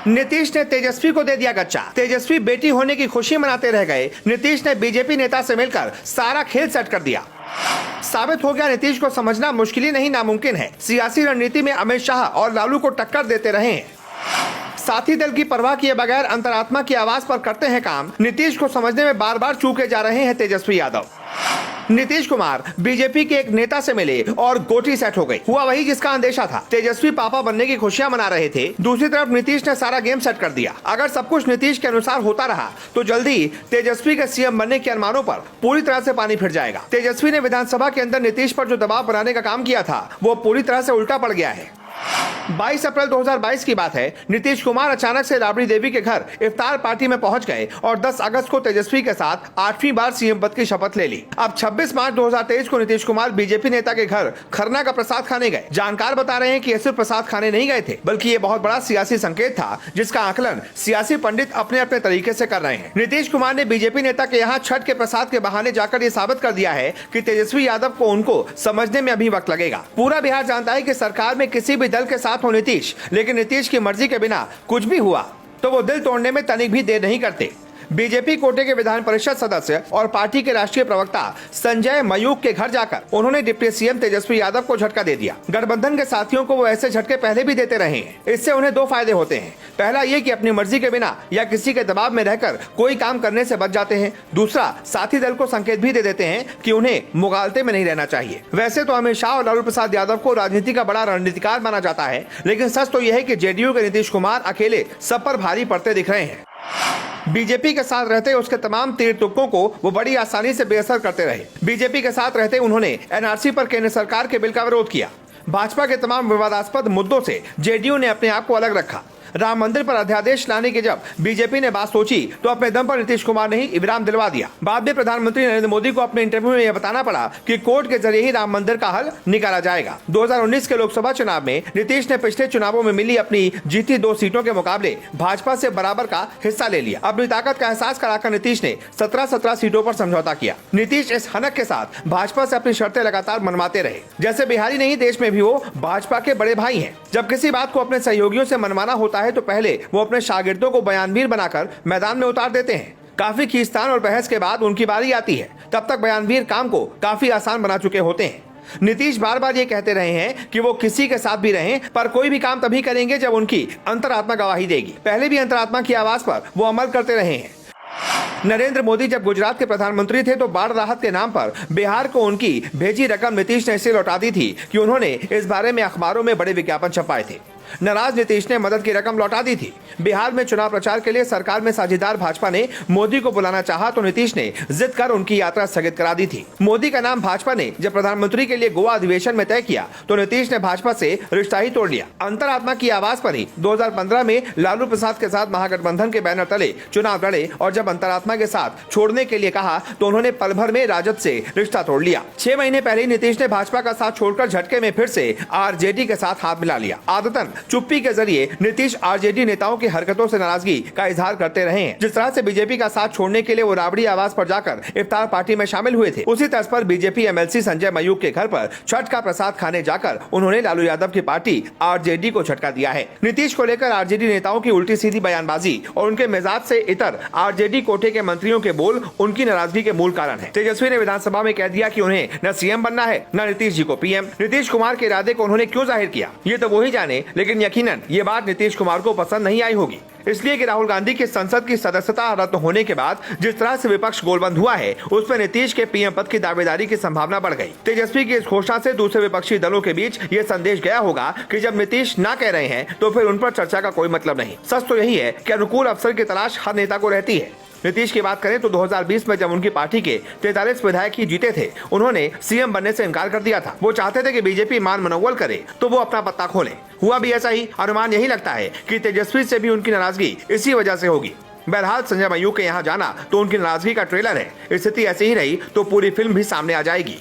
नीतीश ने तेजस्वी को दे दिया गच्चा। तेजस्वी बेटी होने की खुशी मनाते रह गए। नीतीश ने बीजेपी नेता से मिलकर सारा खेल सेट कर दिया। साबित हो गया नीतीश को समझना मुश्किल ही नहीं नामुमकिन है। सियासी रणनीति में अमित शाह और लालू को टक्कर देते रहे हैं। साथी दल की परवाह किए बगैर अंतरात्मा की आवाज पर करते हैं काम। नीतीश को समझने में बार बार चूके जा रहे हैं तेजस्वी यादव। नीतीश कुमार बीजेपी के एक नेता से मिले और गोटी सेट हो गई। हुआ वही जिसका अंदेशा था। तेजस्वी पापा बनने की खुशियां मना रहे थे। दूसरी तरफ नीतीश ने सारा गेम सेट कर दिया। अगर सब कुछ नीतीश के अनुसार होता रहा तो जल्दी तेजस्वी के सीएम बनने के अरमानों पर पूरी तरह से पानी फिर जाएगा। तेजस्वी ने विधानसभा के अंदर नीतीश पर जो दबाव बनाने का काम किया था वो पूरी तरह से उल्टा पड़ गया है। 22 अप्रैल 2022 की बात है। नीतीश कुमार अचानक से राबड़ी देवी के घर इफ्तार पार्टी में पहुंच गए और 10 अगस्त को तेजस्वी के साथ 8वीं बार सीएम पद की शपथ ले ली। अब 26 मार्च 2023 को नीतीश कुमार बीजेपी नेता के घर खरना का प्रसाद खाने गए। जानकार बता रहे हैं कि ये सिर्फ प्रसाद खाने नहीं गए थे, बल्कि ये बहुत बड़ा सियासी संकेत था, जिसका आकलन सियासी पंडित अपने अपने तरीके से कर रहे हैं। नीतीश कुमार ने बीजेपी नेता के यहाँ छठ के प्रसाद के बहाने जाकर ये साबित कर दिया है कि तेजस्वी यादव को उनको समझने में अभी वक्त लगेगा। पूरा बिहार जानता है कि सरकार में किसी भी दल के साथ हो नीतीश, लेकिन नीतीश की मर्जी के बिना कुछ भी हुआ तो वो दिल तोड़ने में तनिक भी देर नहीं करते। बीजेपी कोटे के विधान परिषद सदस्य और पार्टी के राष्ट्रीय प्रवक्ता संजय मयूख के घर जाकर उन्होंने डिप्टी सीएम तेजस्वी यादव को झटका दे दिया। गठबंधन के साथियों को वो ऐसे झटके पहले भी देते रहे हैं। इससे उन्हें दो फायदे होते हैं। पहला ये कि अपनी मर्जी के बिना या किसी के दबाव में रहकर कोई काम करने से बच जाते हैं। दूसरा, साथी दल को संकेत भी दे देते हैं कि उन्हें मुगालते में नहीं रहना चाहिए। वैसे तो अमित शाह और लालू प्रसाद यादव को राजनीति का बड़ा रणनीतिकार माना जाता है, लेकिन सच तो यह है कि जेडीयू के नीतीश कुमार अकेले सब पर भारी पड़ते दिख रहे हैं। बीजेपी के साथ रहते उसके तमाम तीर तुक्कों को वो बड़ी आसानी से बेअसर करते रहे। बीजेपी के साथ रहते उन्होंने एनआरसी पर केंद्र सरकार के बिल का विरोध किया। भाजपा के तमाम विवादास्पद मुद्दों से जेडीयू ने अपने आप को अलग रखा। राम मंदिर पर अध्यादेश लाने की जब बीजेपी ने बात सोची तो अपने दम पर नीतीश कुमार ने ही विराम दिलवा दिया। बाद में प्रधानमंत्री नरेंद्र मोदी को अपने इंटरव्यू में यह बताना पड़ा कि कोर्ट के जरिए ही राम मंदिर का हल निकाला जाएगा। 2019 के लोकसभा चुनाव में नीतीश ने पिछले चुनावों में मिली अपनी जीती 2 सीटों के मुकाबले भाजपा से बराबर का हिस्सा ले लिया। अपनी ताकत का एहसास कराकर नीतीश ने 17 सीटों पर समझौता किया। नीतीश इस हनक के साथ भाजपा से अपनी शर्तें लगातार मनवाते रहे। जैसे बिहारी नहीं, देश में भी वो भाजपा के बड़े भाई हैं। जब किसी बात को अपने सहयोगियों से मनवाना होता है तो पहले वो अपने शागिर्दों को बयानवीर बनाकर मैदान में उतार देते हैं। काफी खींचतान और बहस के बाद उनकी बारी आती है। तब तक बयानवीर काम को काफी आसान बना चुके होते हैं। नीतीश बार बार ये कहते रहे हैं कि वो किसी के साथ भी रहें, पर कोई भी काम तभी करेंगे जब उनकी अंतरात्मा गवाही देगी। पहले भी अंतरात्मा की आवाज पर वो अमल करते रहे हैं। नरेंद्र मोदी जब गुजरात के प्रधानमंत्री थे तो बाढ़ राहत के नाम पर बिहार को उनकी भेजी रकम नीतीश ने इसलिए लौटा दी थी कि उन्होंने इस बारे में अखबारों में बड़े विज्ञापन छपाए थे। नाराज नीतीश ने मदद की रकम लौटा दी थी। बिहार में चुनाव प्रचार के लिए सरकार में साझेदार भाजपा ने मोदी को बुलाना चाहा तो नीतीश ने जिद कर उनकी यात्रा स्थगित करा दी थी। मोदी का नाम भाजपा ने जब प्रधानमंत्री के लिए गोवा अधिवेशन में तय किया तो नीतीश ने भाजपा से रिश्ता ही तोड़ लिया। अंतरात्मा की आवाज पर ही 2015 में लालू प्रसाद के साथ महागठबंधन के बैनर तले चुनाव लड़े और जब अंतरात्मा के साथ छोड़ने के लिए कहा तो उन्होंने पल भर में राजद से रिश्ता तोड़ लिया। 6 महीने पहले नीतीश ने भाजपा का साथ छोड़कर झटके में फिर से आरजेडी के साथ हाथ मिला लिया। आदतन चुप्पी के जरिए नीतीश आरजेडी नेताओं की हरकतों से नाराजगी का इजहार करते रहे हैं। जिस तरह से बीजेपी का साथ छोड़ने के लिए वो राबड़ी आवाज पर जाकर इफ्तार पार्टी में शामिल हुए थे, उसी तर्ज पर बीजेपी एमएलसी संजय मयूख के घर पर छठ का प्रसाद खाने जाकर उन्होंने लालू यादव की पार्टी आरजेडी को झटका दिया है। नीतीश को लेकर आरजेडी नेताओं की उल्टी सीधी बयानबाजी और उनके मिजाज से इतर आरजेडी कोटे के मंत्रियों के बोल उनकी नाराजगी के मूल कारण है। तेजस्वी ने विधानसभा में कह दिया कि उन्हें न सीएम बनना है न नीतीश जी को पीएम। नीतीश कुमार के इरादे को उन्होंने क्यों जाहिर किया ये तो वो ही जाने, लेकिन यकीनन ये बात नीतीश कुमार को पसंद नहीं आई होगी। इसलिए कि राहुल गांधी की संसद की सदस्यता रद्द होने के बाद जिस तरह से विपक्ष गोलबंद हुआ है उसमें नीतीश के पीएम पद की दावेदारी की संभावना बढ़ गई। तेजस्वी की इस घोषणा से दूसरे विपक्षी दलों के बीच ये संदेश गया होगा कि जब नीतीश ना कह रहे हैं तो फिर उन पर चर्चा का कोई मतलब नहीं। सच तो यही है कि अनुकूल अवसर की तलाश हर नेता को रहती है। नीतीश की बात करें तो 2020 में जब उनकी पार्टी के 43 विधायक ही जीते थे, उन्होंने सीएम बनने से इनकार कर दिया था। वो चाहते थे कि बीजेपी मान मनोबल करे तो वो अपना पत्ता खोले। हुआ भी ऐसा ही। अनुमान यही लगता है कि तेजस्वी से भी उनकी नाराजगी इसी वजह से होगी। बहरहाल संजय मयूख के यहाँ जाना तो उनकी नाराजगी का ट्रेलर है। स्थिति ऐसी ही रही तो पूरी फिल्म भी सामने आ जाएगी।